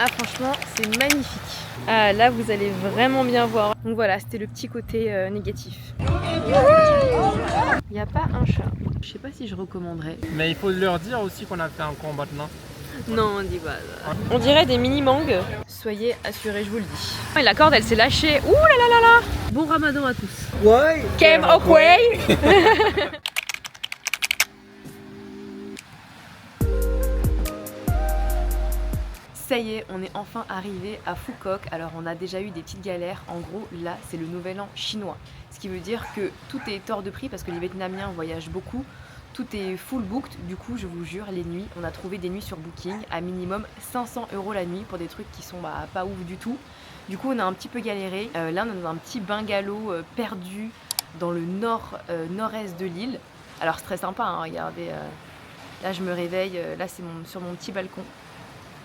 Ah franchement c'est magnifique. Ah là vous allez vraiment bien voir. Donc voilà, c'était le petit côté négatif. Il n'y a pas un chat. Je sais pas si je recommanderais. Mais il faut leur dire aussi qu'on a fait un combat maintenant. Non, on dit pas. On dirait des mini mangues. Soyez assurés, je vous le dis. Et la corde elle s'est lâchée. Ouh là là là là. Bon ramadan à tous. Ouais. Came away. Ça y est, on est enfin arrivé à Phuoc. Alors on a déjà eu des petites galères. En gros, là, c'est le nouvel an chinois. Ce qui veut dire que tout est hors de prix parce que les Vietnamiens voyagent beaucoup. Tout est full booked. Du coup, je vous jure, les nuits, on a trouvé des nuits sur Booking à minimum 500 € la nuit pour des trucs qui sont pas ouf du tout. Du coup, on a un petit peu galéré. Là, on est dans un petit bungalow perdu dans le nord-est de l'île. Alors, c'est très sympa, hein, regardez. Là, je me réveille. Là, c'est sur mon petit balcon.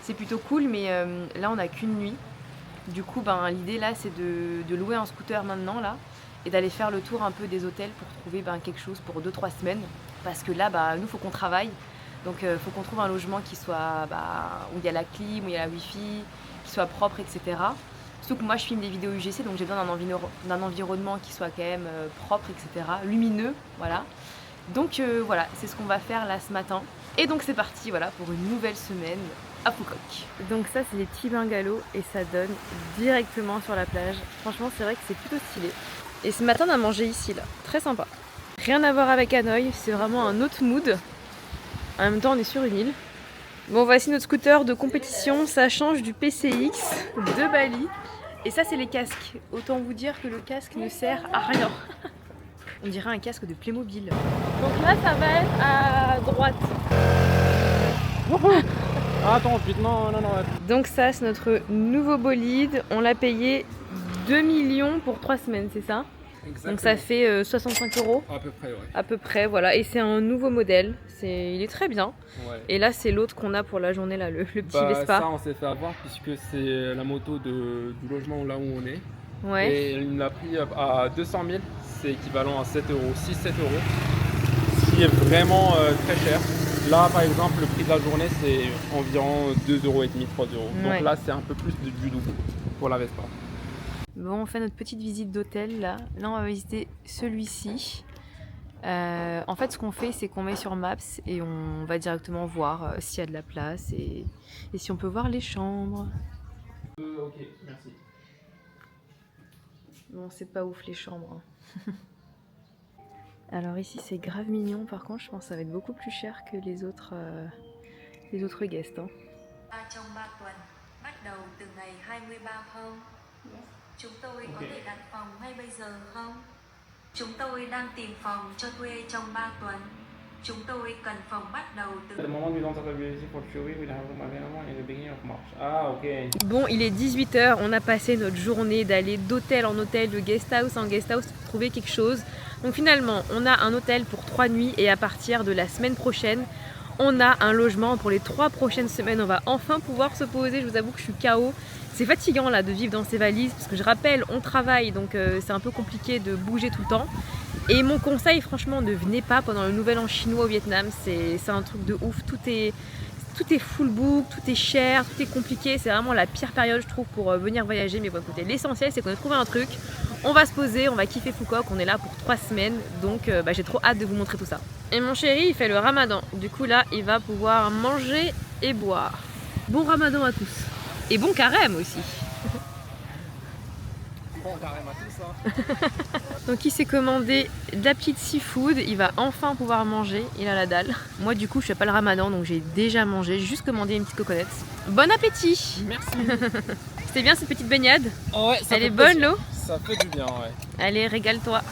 C'est plutôt cool, mais là on n'a qu'une nuit. Du coup, l'idée là c'est de louer un scooter maintenant là et d'aller faire le tour un peu des hôtels pour trouver quelque chose pour 2-3 semaines. Parce que là, nous faut qu'on travaille. Donc faut qu'on trouve un logement qui soit où il y a la clim, où il y a la wifi, qui soit propre, etc. Surtout que moi je filme des vidéos UGC, donc j'ai besoin d'un environnement qui soit quand même propre, etc. Lumineux, voilà. Donc voilà, c'est ce qu'on va faire là ce matin. Et donc c'est parti, voilà, pour une nouvelle semaine à Phuoc. Donc ça c'est des petits bungalows et ça donne directement sur la plage. Franchement c'est vrai que c'est plutôt stylé. Et ce matin on a mangé ici là, très sympa. Rien à voir avec Hanoï, c'est vraiment un autre mood. En même temps on est sur une île. Bon voici notre scooter de compétition, ça change du PCX de Bali. Et ça c'est les casques. Autant vous dire que le casque ne sert à rien. On dirait un casque de Playmobil. Donc là ça va être à droite. Ah, attends, vite, non. Donc ça c'est notre nouveau bolide. On l'a payé 2 millions pour 3 semaines, c'est ça? Exactement. Donc ça fait 65 €. À peu près, ouais. À peu près, voilà. Et c'est un nouveau modèle. Il est très bien. Ouais. Et là c'est l'autre qu'on a pour la journée là, le petit Vespa. Ça on s'est fait avoir puisque c'est la moto du logement là où on est. Ouais. Et il me l'a pris à 200 000, c'est équivalent à 7 €, 6-7 €, ce qui est vraiment très cher. Là par exemple le prix de la journée c'est environ 2,5 €, 3 €. Donc ouais. Là c'est un peu plus du double pour la Vespa. Bon, on fait notre petite visite d'hôtel là. Là on va visiter celui-ci. En fait ce qu'on fait c'est qu'on met sur Maps et on va directement voir s'il y a de la place et si on peut voir les chambres. Ok, merci. Bon, c'est pas ouf les chambres. Alors ici c'est grave mignon, par contre je pense que ça va être beaucoup plus cher que les autres guests. Hein. Trong 3 tuần, bắt đầu từ ngày 23 không? Chúng tôi có thể đặt phòng ngay bây giờ không? Chúng tôi đang tìm phòng cho thuê trong 3 tuần. Chúng tôi cần phòng bắt đầu từ... Ah, ok. Bon, il est 18 h, on a passé notre journée d'aller d'hôtel en hôtel, de guest house en guest house pour trouver quelque chose. Donc finalement, on a un hôtel pour 3 nuits et à partir de la semaine prochaine, on a un logement pour les 3 prochaines semaines. On va enfin pouvoir se poser, je vous avoue que je suis KO. C'est fatigant là de vivre dans ces valises parce que je rappelle, on travaille donc c'est un peu compliqué de bouger tout le temps. Et mon conseil franchement, ne venez pas pendant le nouvel an chinois au Vietnam, c'est un truc de ouf, tout est full book, tout est cher, tout est compliqué, c'est vraiment la pire période je trouve pour venir voyager. Mais bon écoutez, l'essentiel c'est qu'on a trouvé un truc, on va se poser, on va kiffer Phuoc, on est là pour 3 semaines, donc j'ai trop hâte de vous montrer tout ça. Et mon chéri il fait le ramadan, du coup là il va pouvoir manger et boire. Bon ramadan à tous, et bon carême aussi. Bon carême à tous, hein. Donc il s'est commandé de la petite seafood, il va enfin pouvoir manger, il a la dalle. Moi du coup je fais pas le ramadan donc j'ai déjà mangé, j'ai juste commandé une petite coconut. Bon appétit. Merci. C'était bien cette petite baignade? Oh ouais, ça elle est bonne l'eau? Ça fait du bien, ouais. Allez, régale-toi.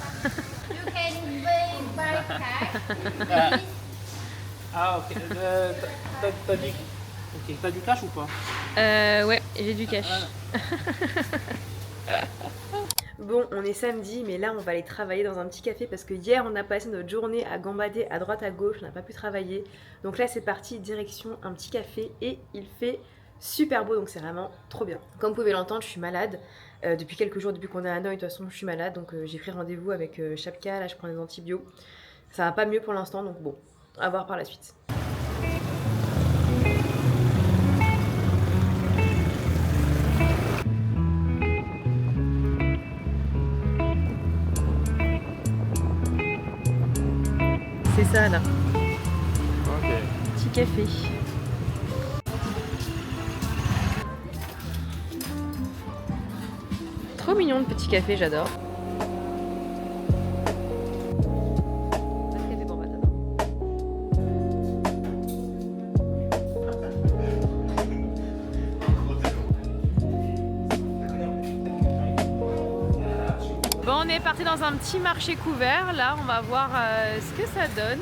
Ah ok, t'as du cash ou pas? Ouais, j'ai du cash. Bon, on est samedi, mais là on va aller travailler dans un petit café parce que hier on a passé notre journée à gambader à droite à gauche, on n'a pas pu travailler. Donc là c'est parti, direction un petit café et il fait super beau, donc c'est vraiment trop bien. Comme vous pouvez l'entendre, je suis malade. Depuis quelques jours, depuis qu'on est à Hanoï, de toute façon je suis malade, donc j'ai pris rendez-vous avec Chapka, là je prends des antibiotiques. Ça va pas mieux pour l'instant, donc bon, à voir par la suite. c'est ça là. Ok. Petit café. Trop mignon le petit café, j'adore. Bon, on est parti dans un petit marché couvert. Là, on va voir ce que ça donne.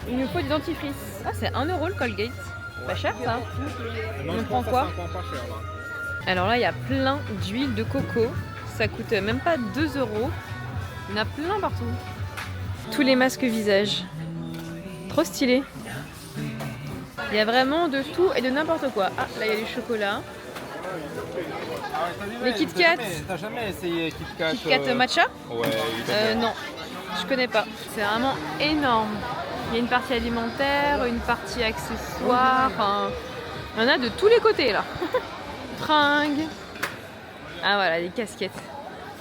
Il nous faut du dentifrice. Ah, c'est 1 € le Colgate. Pas cher ça. Non, On je prend pense quoi? que c'est encore pas cher là. Alors là, il y a plein d'huile de coco. Ça coûte même pas 2 €. Il y en a plein partout. Tous les masques visage. Trop stylé. Il y a vraiment de tout et de n'importe quoi. Ah, là, il y a du chocolat. Les Kit Kat. T'as jamais essayé Kit Kat? Kit Kat matcha? Ouais, Non, je connais pas. C'est vraiment énorme. Il y a une partie alimentaire, une partie accessoire. Enfin, il y en a de tous les côtés là. Fringues. Ah voilà, les casquettes.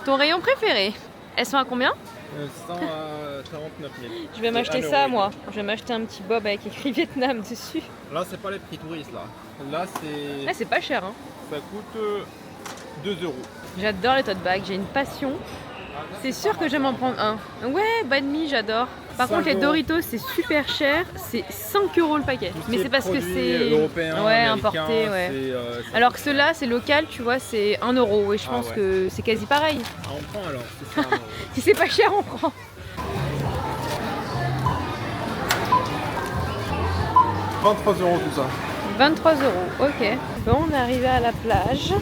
Ton rayon préféré? Elles sont à combien? 149 000. Je vais m'acheter C'est ça 1 € moi. Je vais m'acheter un petit bob avec écrit Vietnam dessus. Là, c'est pas les prix touristes là. Là, c'est. Là, c'est pas cher hein. Ça coûte 2 €. J'adore les tote bags, j'ai une passion. C'est sûr que je vais m'en prendre un. Ouais, banh mi, j'adore. Par 5 contre, les €. Doritos, c'est super cher. C'est 5 € le paquet. Mais c'est parce que c'est européen, ouais, américain, importé. Ouais. c'est Alors que ceux-là, c'est local, tu vois, c'est 1 €. Et je Ah pense ouais. que c'est quasi pareil. Ah, on prend alors. C'est ça, Si c'est pas cher, on prend. 23 € tout ça. 23 €, ok. Bon, on est arrivé à la plage.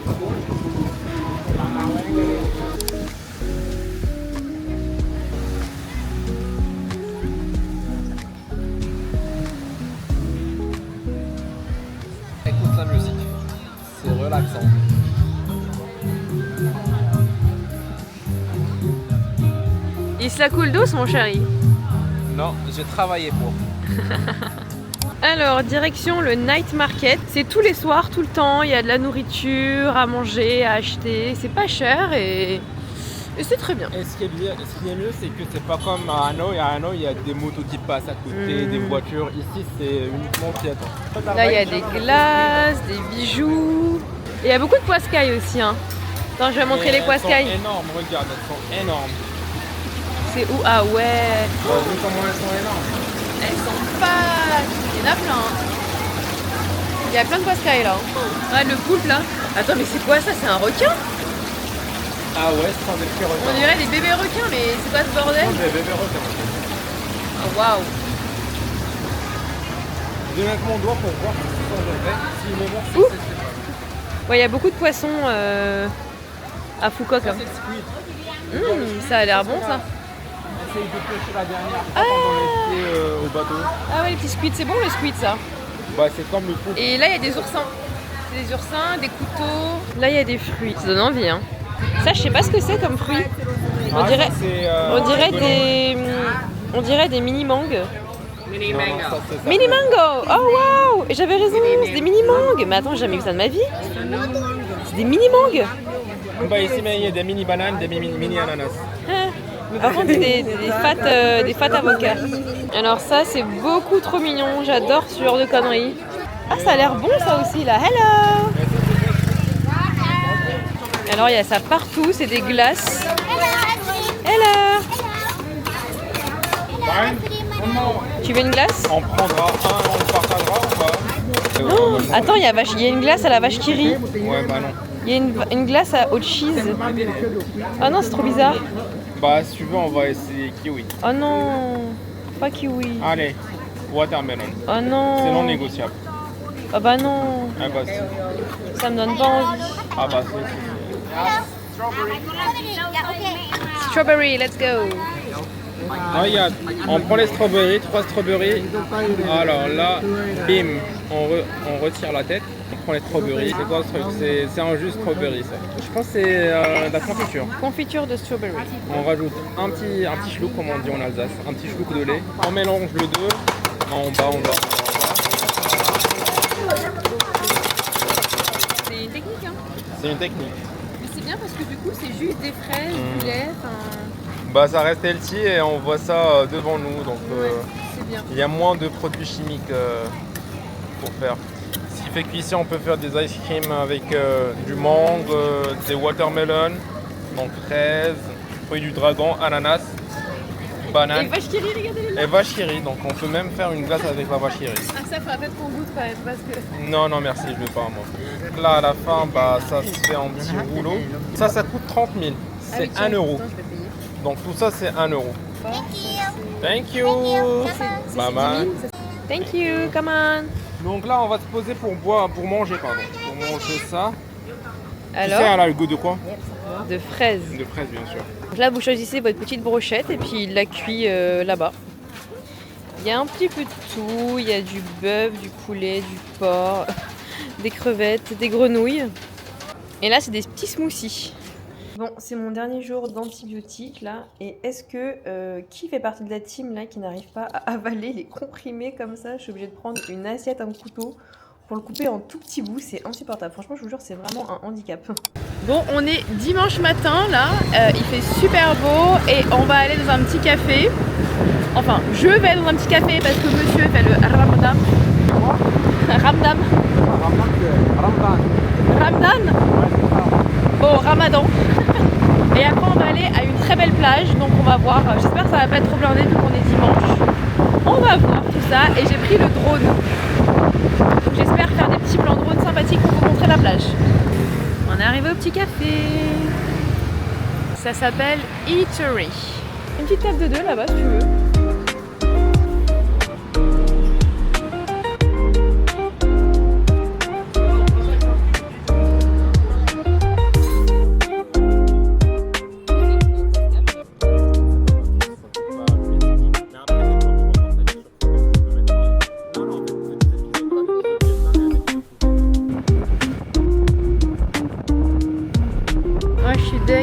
Écoute la musique. C'est relaxant. Il se la coule douce, mon chéri. Non, j'ai travaillé pour. Alors, direction le night market. C'est tous les soirs, tout le temps. Il y a de la nourriture à manger, à acheter. C'est pas cher et c'est très bien. Et ce qui est mieux, c'est que c'est pas comme à Hanoï. À Hanoï, il y a des motos qui passent à côté, des voitures. Ici, c'est uniquement piéton. Là, il y a des glaces, des bijoux. Et il y a beaucoup de poiscailles aussi. Hein. Attends, je vais montrer les poiscailles. Elles sont énormes, regarde, elles sont énormes. C'est où? Ah ouais. Vu comment elles sont énormes. Elles sont pas... Il y en a plein. Hein. Il y a plein de poiscailles là. Ouais, le poulpe là. Attends, mais c'est quoi ça? C'est un requin? Ah ouais, ce sont des petits requins. On dirait des bébés requins, mais c'est quoi ce bordel? Ce sont des bébés requins. Oh, waouh. Je vais mettre mon doigt pour voir si ce sont des vrais. S'ils me montrent, Ouh. c'est pas. Ouais, il y a beaucoup de poissons à Phuket. Ça, Hein. c'est le squid. Ça a l'air bon ça. Essaye de pêcher la dernière fois quand on était au bateau. Ah ouais, les petits squids, c'est bon le squid ça. Bah, c'est comme le poulpe. Et là, il y a des oursins. C'est des oursins, des couteaux. Là, il y a des fruits. Ça donne envie, hein. Ça, je sais pas ce que c'est comme fruit. On dirait, on dirait des mini mangues. Mini mango. Mini mango. Oh waouh. Et j'avais raison, c'est des mini mangues. Mais attends, j'ai jamais vu ça de ma vie. C'est des mini mangues. Bah, ici, il y a des mini bananes, des mini ananas. Ah, mais par contre, c'est des fat avocats. Alors ça, c'est beaucoup trop mignon. J'adore ce genre de conneries. Ah, ça a l'air bon ça aussi là. Hello. Alors il y a ça partout, c'est des glaces. Hello. Tu veux une glace? On prendra un, on partagera ou pas? Oh, attends, il y a une glace à la vache qui rit. Ouais, bah non. Il y a une glace au cheese. Oh non, c'est trop bizarre. Bah, si tu veux, on va essayer kiwi. Oh non, pas kiwi. Allez, watermelon. Oh non. C'est non négociable. Ah bah non, Ah bah, si. ça me donne pas envie. Ah bah, si. Strawberry, let's go. Regarde, on prend les strawberries, 3 strawberries. Alors là, bim, on retire la tête. On prend les strawberries. C'est quoi ce truc? C'est un jus strawberry ça. Je pense que c'est de la confiture. Confiture de strawberry. On rajoute un petit chlouk, comme on dit en Alsace, un petit chlouk de lait. On mélange le deux, en bas. C'est une technique, hein. C'est une technique. Mais c'est bien parce que du coup, c'est juste des fraises, du lait, enfin... Bah ça reste healthy et on voit ça devant nous, donc c'est bien. il y a moins de produits chimiques pour faire. Ce qui fait qu'ici on peut faire des ice cream avec du mangue, des watermelon, donc fraises, fruits du dragon, ananas, banane Et vache qui rit, regardez-les là. et vache qui rit. Donc on peut même faire une glace avec la vache qui rit. Ah ça faudra peut-être qu'on goûte quand même parce que... Non, non merci, je veux pas moi. Là à la fin, bah, ça se fait en petit rouleau. Ça coûte 30 000, c'est 1 euro. Attends, je vais payer. Donc tout ça c'est 1 euro. Thank you. Bye bye. Thank you, come on. Donc là on va se poser pour manger pardon. Pour manger ça. Tu sais, Alors, elle a le goût de quoi? de fraises. De fraises bien sûr. Donc là, vous choisissez votre petite brochette et puis il la cuit là-bas. Il y a un petit peu de tout. Il y a du bœuf, du poulet, du porc, des crevettes, des grenouilles. Et là, c'est des petits smoothies. Bon, c'est mon dernier jour d'antibiotiques là. Et est-ce que qui fait partie de la team là qui n'arrive pas à avaler les comprimés comme ça? Je suis obligée de prendre une assiette, un couteau pour le couper en tout petits bouts. C'est insupportable. Franchement, je vous jure, c'est vraiment un handicap. Bon, on est dimanche matin là. Il fait super beau et on va aller dans un petit café. Enfin, je vais dans un petit café parce que monsieur fait le Ramadan. Ramadan. Bon, Ramadan. Et après on va aller à une très belle plage, donc on va voir, j'espère que ça va pas être trop blindé vu qu'on est dimanche. On va voir tout ça et j'ai pris le drone. Donc j'espère faire des petits plans de drone sympathiques pour vous montrer la plage. On est arrivé au petit café. Ça s'appelle Eatery. Une petite table de deux là-bas si tu veux.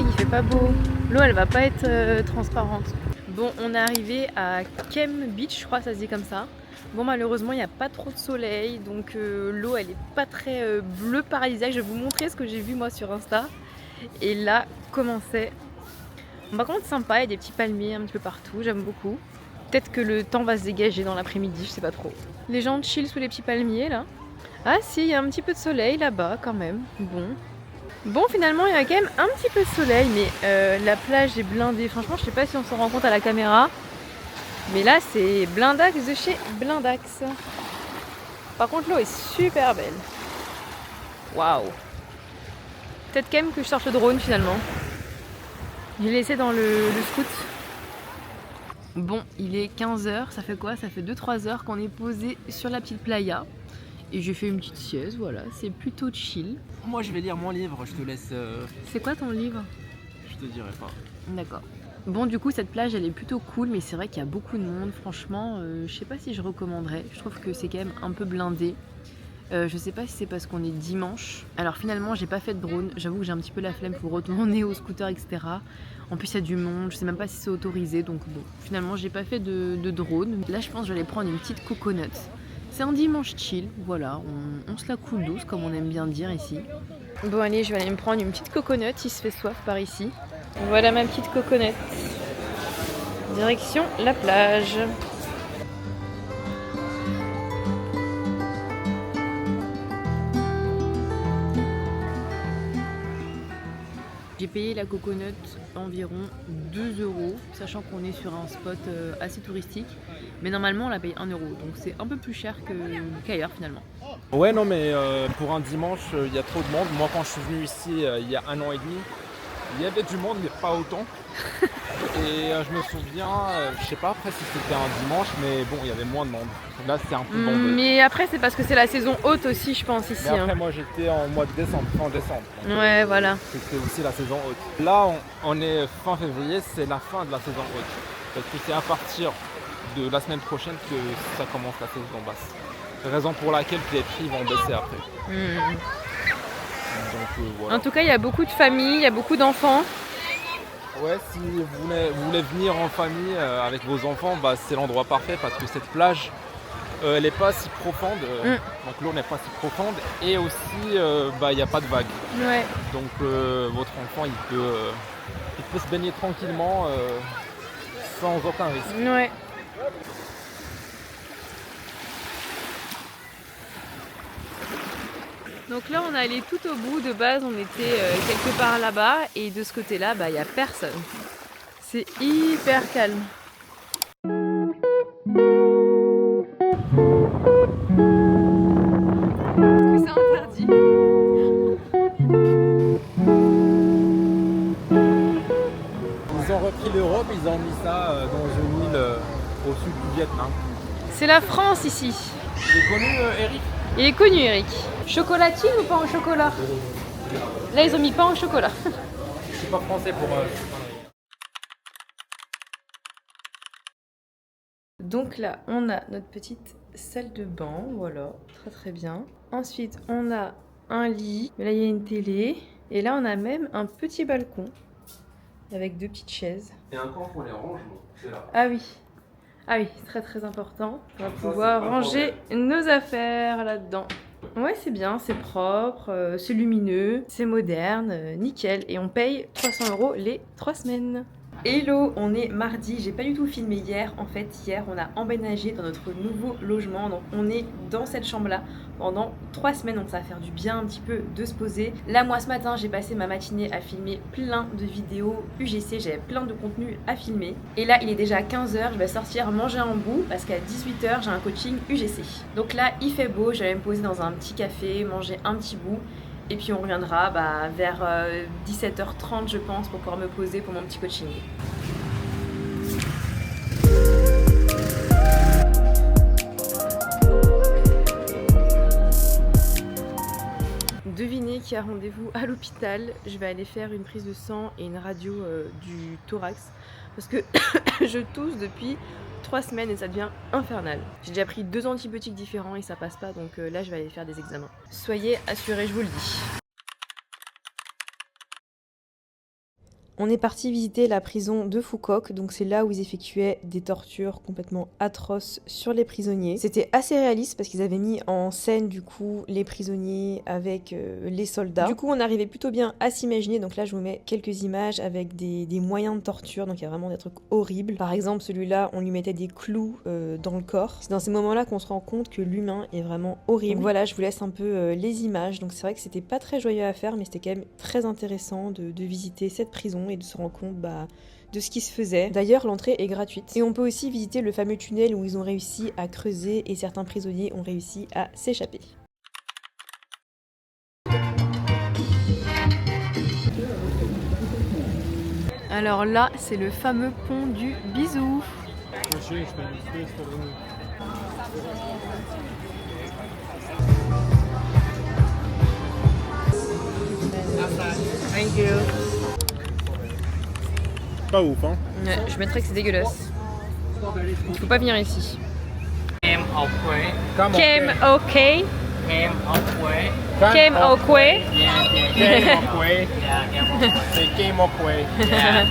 Il fait pas beau. L'eau elle va pas être transparente. Bon, on est arrivé à Kem Beach, je crois que ça se dit comme ça. Bon, malheureusement il n'y a pas trop de soleil, donc l'eau elle est pas très bleu paradisiaque. Je vais vous montrer ce que j'ai vu moi sur Insta. Et là, comment c'est. Bon, par contre sympa, il y a des petits palmiers un petit peu partout, j'aime beaucoup. Peut-être que le temps va se dégager dans l'après-midi, je sais pas trop. Les gens chillent sous les petits palmiers là. Ah si, il y a un petit peu de soleil là-bas quand même. Bon, finalement, il y a quand même un petit peu de soleil, mais la plage est blindée. Franchement, je sais pas si on s'en rend compte à la caméra. Mais là, c'est Blindax de chez Blindax. Par contre, l'eau est super belle. Waouh. Peut-être quand même que je sorte le drone finalement. J'ai laissé dans le scoot. Bon, il est 15h. Ça fait quoi? Ça fait 2-3 heures qu'on est posé sur la petite playa. Et j'ai fait une petite sieste, voilà, c'est plutôt chill. Moi je vais lire mon livre, je te laisse... C'est quoi ton livre? Je te dirai pas. D'accord. Bon, du coup, cette plage, elle est plutôt cool, mais c'est vrai qu'il y a beaucoup de monde. Franchement, je sais pas si je recommanderais. Je trouve que c'est quand même un peu blindé. Je sais pas si c'est parce qu'on est dimanche. Alors finalement, j'ai pas fait de drone. J'avoue que j'ai un petit peu la flemme pour retourner au scooter, etc. En plus, il y a du monde. Je sais même pas si c'est autorisé. Donc bon, finalement, j'ai pas fait de drone. Là, je pense que je vais aller prendre une petite coconut. C'est un dimanche chill, voilà, on se la coule douce comme on aime bien dire ici. Bon allez, je vais aller me prendre une petite coconut, il se fait soif par ici. Voilà ma petite coconut. Direction la plage. J'ai payé la coconut environ 2 €, sachant qu'on est sur un spot assez touristique. Mais normalement on la paye 1 €, donc c'est un peu plus cher qu'ailleurs finalement. Ouais non mais pour un dimanche il y a trop de monde. Moi quand je suis venu ici il y a 1 an et demi, il y avait du monde mais pas autant. Et je me souviens, je sais pas après si c'était un dimanche, mais bon il y avait moins de monde. Là c'est un peu bondé. Mais après c'est parce que c'est la saison haute aussi je pense ici. Mais après moi j'étais en mois de décembre, fin décembre. Ouais voilà. C'était aussi la saison haute. Là on est fin février, c'est la fin de la saison haute. Parce que c'est à partir de la semaine prochaine que ça commence la saison basse. Raison pour laquelle les prix vont baisser après. Donc, voilà. En tout cas il y a beaucoup de familles, il y a beaucoup d'enfants. Ouais, si vous voulez venir en famille avec vos enfants, bah, c'est l'endroit parfait parce que cette plage elle n'est pas si profonde, donc l'eau n'est pas si profonde, et aussi il n'y a pas de vagues. Ouais. Donc votre enfant il peut se baigner tranquillement sans aucun risque. Ouais. Donc là on est allé tout au bout, de base on était quelque part là-bas et de ce côté-là il n'y a personne. C'est hyper calme. C'est interdit. Ils ont repris l'Europe, ils ont mis ça dans une île au sud du Vietnam. C'est la France ici. Il est connu Eric? Il est connu Eric. Chocolatine ou pain au chocolat? Là ils ont mis pain au chocolat. Je suis pas français pour... Donc là on a notre petite salle de bain, voilà, très très bien. Ensuite on a un lit, mais là il y a une télé. Et là on a même un petit balcon avec 2 petites chaises. Et encore pour les rangements, c'est là. Ah oui, très très important. On va pouvoir ranger nos affaires là-dedans. Ouais, c'est bien, c'est propre, c'est lumineux, c'est moderne, nickel. Et on paye 300 € les 3 semaines. Hello, on est mardi, j'ai pas du tout filmé hier. En fait, hier, on a emménagé dans notre nouveau logement. Donc, on est dans cette chambre-là pendant 3 semaines. Donc, ça va faire du bien un petit peu de se poser. Là, moi, ce matin, j'ai passé ma matinée à filmer plein de vidéos UGC. J'avais plein de contenu à filmer. Et là, il est déjà 15 h. Je vais sortir manger un bout parce qu'à 18 h, j'ai un coaching UGC. Donc là, il fait beau. Je vais me poser dans un petit café, manger un petit bout. Et puis on reviendra vers 17 h 30 je pense pour pouvoir me poser pour mon petit coaching. Devinez qui a rendez-vous à l'hôpital. Je vais aller faire une prise de sang et une radio du thorax parce que je tousse depuis 3 semaines et ça devient infernal. J'ai déjà pris 2 antibiotiques différents et ça passe pas, donc là je vais aller faire des examens. Soyez assurés, je vous le dis. On est parti visiter la prison de Phu Quoc, donc c'est là où ils effectuaient des tortures complètement atroces sur les prisonniers. C'était assez réaliste parce qu'ils avaient mis en scène du coup les prisonniers avec les soldats. Du coup on arrivait plutôt bien à s'imaginer, donc là je vous mets quelques images avec des moyens de torture, donc il y a vraiment des trucs horribles. Par exemple celui-là on lui mettait des clous dans le corps. C'est dans ces moments-là qu'on se rend compte que l'humain est vraiment horrible. Donc voilà, je vous laisse un peu les images, donc c'est vrai que c'était pas très joyeux à faire mais c'était quand même très intéressant de visiter cette prison et de se rendre compte de ce qui se faisait. D'ailleurs, l'entrée est gratuite. Et on peut aussi visiter le fameux tunnel où ils ont réussi à creuser et certains prisonniers ont réussi à s'échapper. Alors là, c'est le fameux pont du bisou. Thank you. Pas ouf, hein? Ouais, je mettrais que c'est dégueulasse. Il faut pas venir ici. Kem au quế. Kem ok. Kem au quế. Kem ok. Yeah, Game of way. yeah, kem au quế. C'est Game of way. Yeah.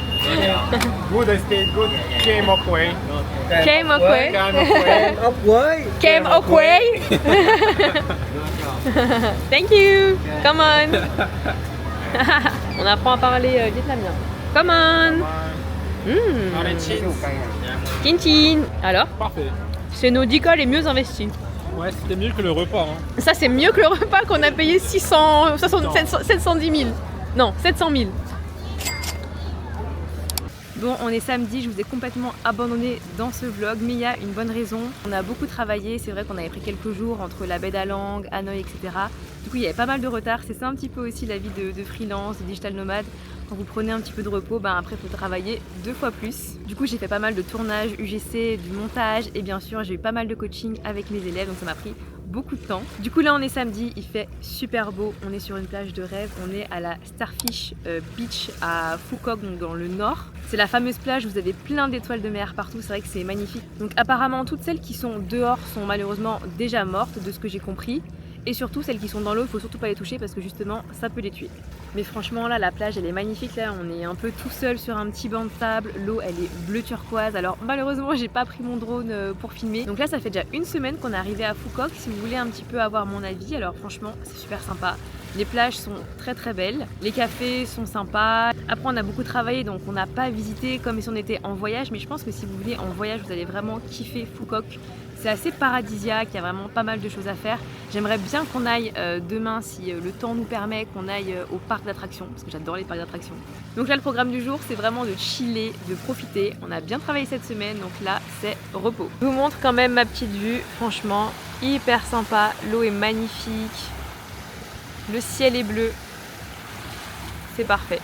Good state, good Game of way. Kem ok. Game of way. Kem ok. Thank you. Come on. On apprend à parler vietnamien. Come on. Chin chin. Alors, Parfait. c'est nos 10 cas les mieux investis. Ouais, c'était mieux que le repas, hein. Ça, c'est mieux que le repas qu'on a payé 710 000. Non, 700 000. Bon, on est samedi, je vous ai complètement abandonné dans ce vlog, mais il y a une bonne raison. On a beaucoup travaillé, c'est vrai qu'on avait pris quelques jours entre la baie d'Alang, Hanoï, etc. Du coup, il y avait pas mal de retard. C'est ça un petit peu aussi la vie de freelance, de digital nomade. Quand vous prenez un petit peu de repos, après il faut travailler 2 fois plus. Du coup j'ai fait pas mal de tournages UGC, du montage et bien sûr j'ai eu pas mal de coaching avec mes élèves, donc ça m'a pris beaucoup de temps. Du coup là on est samedi, il fait super beau, on est sur une plage de rêve, on est à la Starfish Beach à Phu Quoc, donc dans le nord. C'est la fameuse plage où vous avez plein d'étoiles de mer partout, c'est vrai que c'est magnifique. Donc apparemment toutes celles qui sont dehors sont malheureusement déjà mortes de ce que j'ai compris. Et surtout celles qui sont dans l'eau, il faut surtout pas les toucher parce que justement ça peut les tuer. Mais franchement là la plage elle est magnifique, là on est un peu tout seul sur un petit banc de sable, l'eau elle est bleu turquoise. Alors malheureusement j'ai pas pris mon drone pour filmer. Donc là ça fait déjà une semaine qu'on est arrivé à Phu Quoc. Si vous voulez un petit peu avoir mon avis, alors franchement c'est super sympa. Les plages sont très très belles, les cafés sont sympas. Après on a beaucoup travaillé donc on n'a pas visité comme si on était en voyage, mais je pense que si vous venez en voyage vous allez vraiment kiffer Phu Quoc. C'est assez paradisiaque, il y a vraiment pas mal de choses à faire. J'aimerais bien qu'on aille demain, si le temps nous permet, qu'on aille au parc d'attractions, parce que j'adore les parcs d'attractions. Donc là le programme du jour c'est vraiment de chiller, de profiter. On a bien travaillé cette semaine, donc là c'est repos. Je vous montre quand même ma petite vue, franchement hyper sympa, l'eau est magnifique, le ciel est bleu, c'est parfait.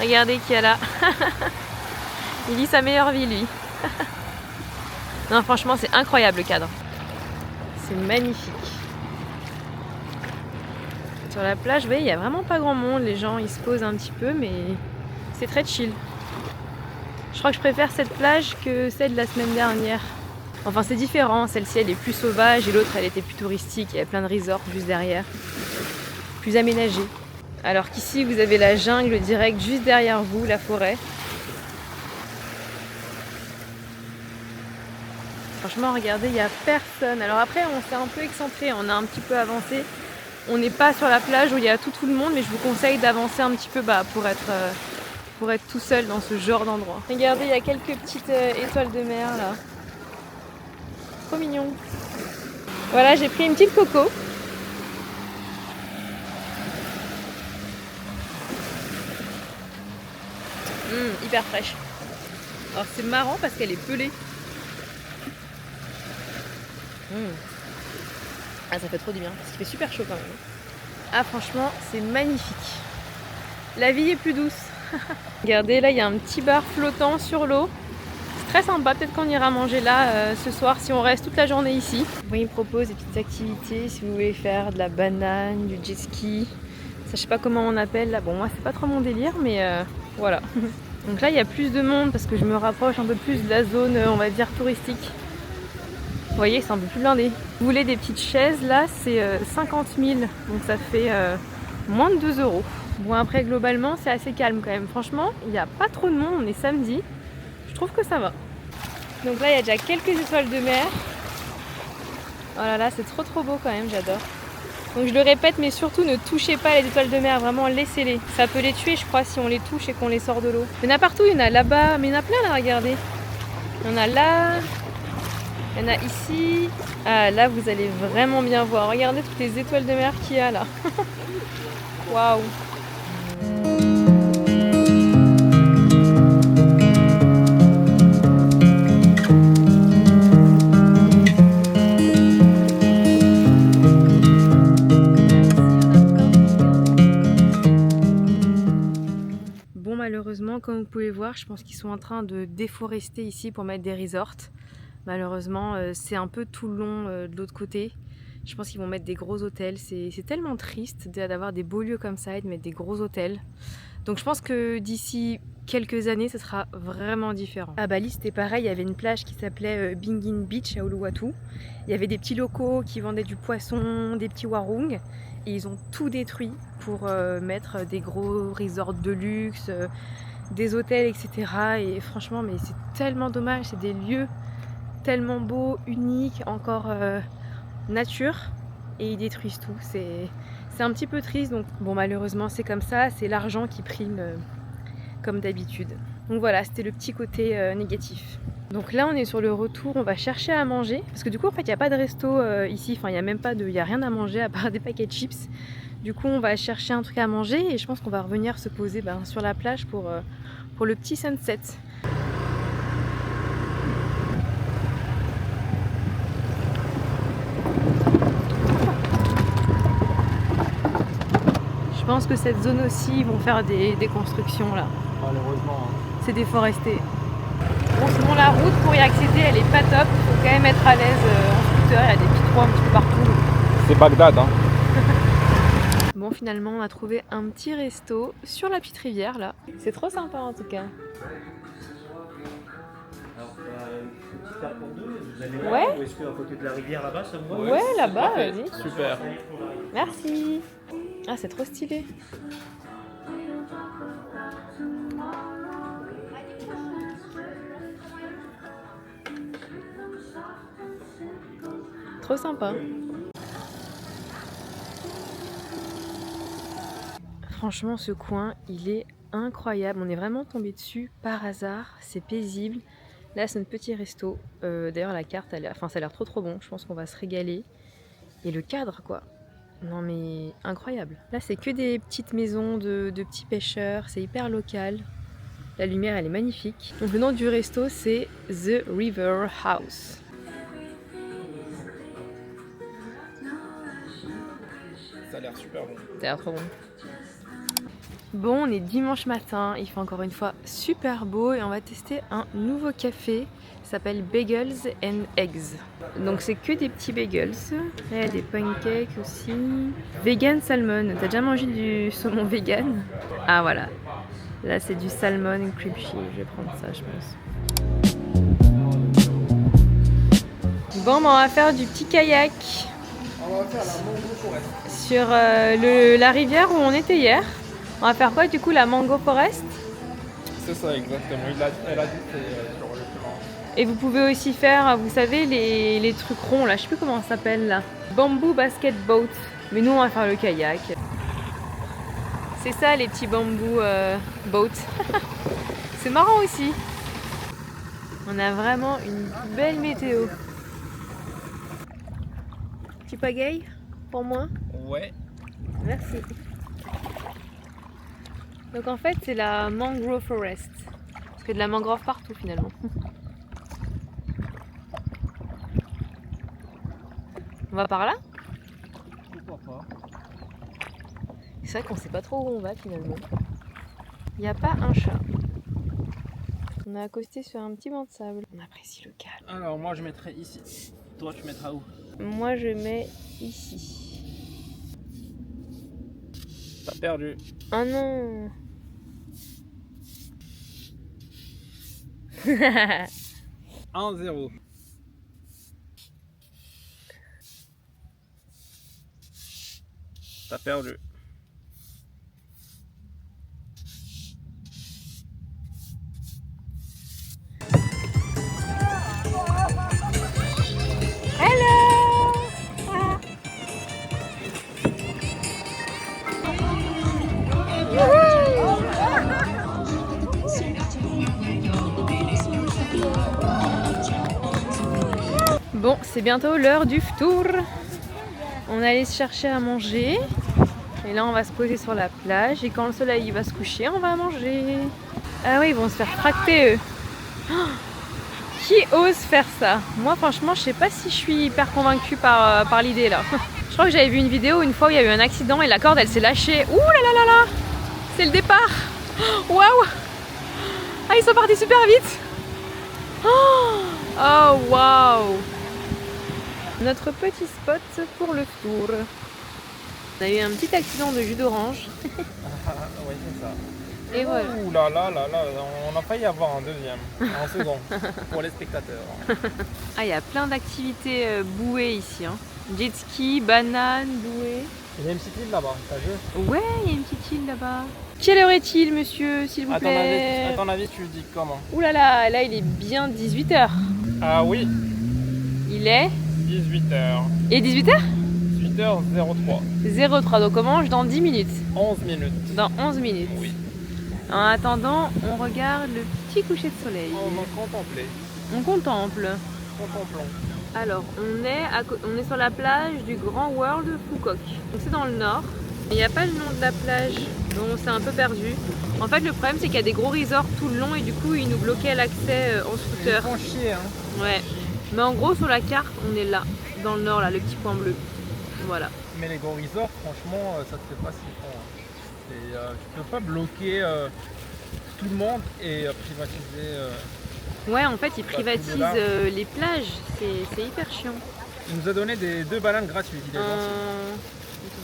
Regardez qui est là, il vit sa meilleure vie lui. Non franchement c'est incroyable le cadre. C'est magnifique. Sur la plage, vous voyez, il n'y a vraiment pas grand monde. Les gens ils se posent un petit peu mais c'est très chill. Je crois que je préfère cette plage que celle de la semaine dernière. Enfin c'est différent, celle-ci elle est plus sauvage et l'autre elle était plus touristique. Il y a plein de resorts juste derrière. Plus aménagés. Alors qu'ici vous avez la jungle direct juste derrière vous, la forêt. Franchement, regardez, il n'y a personne. Alors après, on s'est un peu excentré, on a un petit peu avancé. On n'est pas sur la plage où il y a tout le monde, mais je vous conseille d'avancer un petit peu pour être tout seul dans ce genre d'endroit. Regardez, il y a quelques petites étoiles de mer là. Trop mignon. Voilà, j'ai pris une petite coco. Hyper fraîche. Alors c'est marrant parce qu'elle est pelée. Ah ça fait trop du bien, parce qu'il fait super chaud quand même. Ah franchement c'est magnifique. La vie est plus douce. Regardez là il y a un petit bar flottant sur l'eau. C'est très sympa, peut-être qu'on ira manger là ce soir si on reste toute la journée ici. Bon, ils proposent des petites activités si vous voulez faire de la banane, du jet ski. Ça je sais pas comment on appelle là, bon moi c'est pas trop mon délire mais voilà. Donc là il y a plus de monde parce que je me rapproche un peu plus de la zone on va dire touristique. Vous voyez, c'est un peu plus blindé. Vous voulez des petites chaises, là, c'est 50 000, donc ça fait moins de 2 €. Bon, après, globalement, c'est assez calme quand même. Franchement, il n'y a pas trop de monde, on est samedi. Je trouve que ça va. Donc là, il y a déjà quelques étoiles de mer. Oh là là, c'est trop beau quand même, j'adore. Donc je le répète, mais surtout, ne touchez pas les étoiles de mer, vraiment, laissez-les. Ça peut les tuer, je crois, si on les touche et qu'on les sort de l'eau. Il y en a partout, il y en a là-bas, mais il y en a plein là, regardez. Il y en a là... Il y en a ici. Ah là vous allez vraiment bien voir. Regardez toutes les étoiles de mer qu'il y a là. Waouh. Bon malheureusement comme vous pouvez voir je pense qu'ils sont en train de déforester ici pour mettre des resorts. Malheureusement, c'est un peu tout le long de l'autre côté. Je pense qu'ils vont mettre des gros hôtels. C'est tellement triste d'avoir des beaux lieux comme ça et de mettre des gros hôtels. Donc je pense que d'ici quelques années, ce sera vraiment différent. À Bali, c'était pareil. Il y avait une plage qui s'appelait Bingin Beach à Uluwatu. Il y avait des petits locaux qui vendaient du poisson, des petits warung. Et ils ont tout détruit pour mettre des gros resorts de luxe, des hôtels, etc. Et franchement, mais c'est tellement dommage. C'est des lieux tellement beau, unique, encore nature, et ils détruisent tout. C'est un petit peu triste, donc bon malheureusement c'est comme ça, c'est l'argent qui prime comme d'habitude. Donc voilà, c'était le petit côté négatif. Donc là on est sur le retour, on va chercher à manger, parce que du coup en fait il n'y a pas de resto ici, enfin il n'y a même pas de, il n'y a rien à manger à part des paquets de chips. Du coup on va chercher un truc à manger et je pense qu'on va revenir se poser sur la plage pour le petit sunset. Je pense que cette zone aussi, ils vont faire des constructions là. Malheureusement. C'est déforesté. Bon, sinon la route pour y accéder, elle est pas top. Il faut quand même être à l'aise en scooter. Il y a des petits trous un petit peu partout. C'est Bagdad, hein. Bon, finalement, on a trouvé un petit resto sur la petite rivière là. C'est trop sympa en tout cas. Alors, petite carte pour deux, vous allez là, Ouais. ou est-ce qu'à côté de la rivière là-bas, ça vous va? Ouais, là-bas, Parfait. vas-y. Super. Merci. Ah, c'est trop stylé. Trop sympa. Franchement, ce coin, il est incroyable. On est vraiment tombé dessus par hasard. C'est paisible. Là, c'est notre petit resto. D'ailleurs, la carte, ça a l'air trop bon. Je pense qu'on va se régaler. Et le cadre, quoi. Non mais incroyable. Là, c'est que des petites maisons de petits pêcheurs. C'est hyper local. La lumière, elle est magnifique. Donc le nom du resto, c'est The River House. Ça a l'air super bon. Ça a l'air trop bon. Bon, on est dimanche matin, il fait encore une fois super beau et on va tester un nouveau café. Ça s'appelle Bagels and Eggs. Donc c'est que des petits bagels. Là, il y a des pancakes aussi. Vegan salmon. T'as déjà mangé du saumon vegan? Ah voilà. Là c'est du salmon cream cheese. Je vais prendre ça, je pense. Bon, on va faire du petit kayak. On va faire la Mango Forest. Sur la rivière où on était hier. On va faire quoi du coup, la Mango Forest? C'est ça, exactement. Elle a dit que c'est sur le plan. Et vous pouvez aussi faire, vous savez, les trucs ronds là, je sais plus comment ça s'appelle là. Bamboo basket boat. Mais nous on va faire le kayak. C'est ça les petits bamboo boat. C'est marrant aussi. On a vraiment une belle météo. Petit pagaille pour moi? Ouais. Merci. Donc en fait c'est la Mangrove Forest. Parce qu'il y a de la mangrove partout finalement. On va par là? Pourquoi pas? C'est vrai qu'on sait pas trop où on va finalement. Il n'y a pas un chat. On a accosté sur un petit banc de sable. On apprécie le calme. Alors moi je mettrais ici. Toi tu mettras où? Moi je mets ici. T'as perdu. Oh non. 1-0. T'as perdu. Bon, c'est bientôt l'heure du ftour. On allait se chercher à manger. Et là, on va se poser sur la plage. Et quand le soleil va se coucher, on va manger. Ah oui, ils vont se faire fracter, eux. Oh, qui ose faire ça? Moi, franchement, je sais pas si je suis hyper convaincue par l'idée, là. Je crois que j'avais vu une vidéo une fois où il y a eu un accident et la corde, elle s'est lâchée. Ouh là là là là! C'est le départ! Waouh! Ah, ils sont partis super vite! Oh, waouh! Notre petit spot pour le tour. On a eu un petit accident de jus d'orange. Oui, c'est ça. Et voilà. Ouh là là là là, on a failli avoir un deuxième, un second, pour les spectateurs. Ah, il y a plein d'activités bouées ici. Hein. Jet ski, banane, bouée. Il y a une petite île là-bas, t'as vu? Ouais, il y a une petite île là-bas. Quelle heure est-il, monsieur, s'il vous plaît? À ton avis, tu dis comment? Ouh là là, là, il est bien 18h. Ah oui, Il est 18h. Et 18h? 18h03. 03, donc on mange dans 10 minutes. 11 minutes. Dans 11 minutes. Oui. En attendant, on regarde le petit coucher de soleil. On va contempler. On contemple. Contemplons. Alors, on est sur la plage du Grand World Phuket. Donc c'est dans le nord. Il n'y a pas le nom de la plage, donc on s'est un peu perdu. En fait, le problème, c'est qu'il y a des gros resorts tout le long et du coup, ils nous bloquaient l'accès en scooter. Ils font chier, hein. Ouais. Mais en gros, sur la carte, on est là, dans le nord, là, le petit point bleu. Voilà. Mais les gros resorts, franchement, ça te fait pas si fort. Tu peux pas bloquer tout le monde et privatiser. Ouais, en fait, ils tout privatisent de là. les plages. C'est hyper chiant. Il nous a donné 2 bananes gratuites. Il est gentil.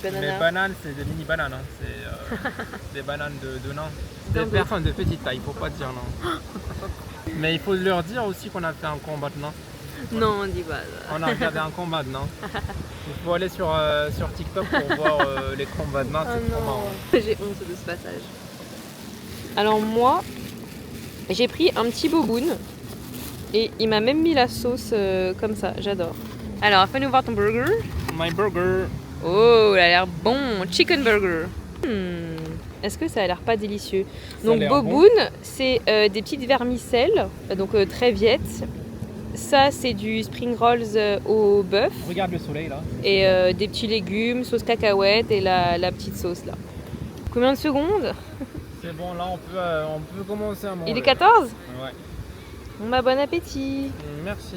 Une petite Les banana. bananes, c'est des mini bananes. Hein. C'est des bananes de nains. Des Dingo. personnes de petite taille, faut pas dire non. Mais il faut leur dire aussi qu'on a fait un combat de nains. Non, on dit pas ça. On a regardé un combat de nains. Il faut aller sur TikTok pour voir les combats de nains, c'est trop marrant. J'ai honte de ce passage. Alors moi, j'ai pris un petit boboon et il m'a même mis la sauce comme ça, j'adore. Alors, fais-nous voir ton burger. My burger. Oh, il a l'air bon, chicken burger. Est-ce que ça a l'air pas délicieux? Ça a Donc l'air boboon, c'est des petites vermicelles, donc très viettes. Ça, c'est du spring rolls au bœuf Regarde le soleil là. et des petits légumes, sauce cacahuète et la petite sauce là. Combien de secondes? C'est bon, là on peut commencer à manger. Il est 14? Ouais. Bon bah bon appétit. Merci.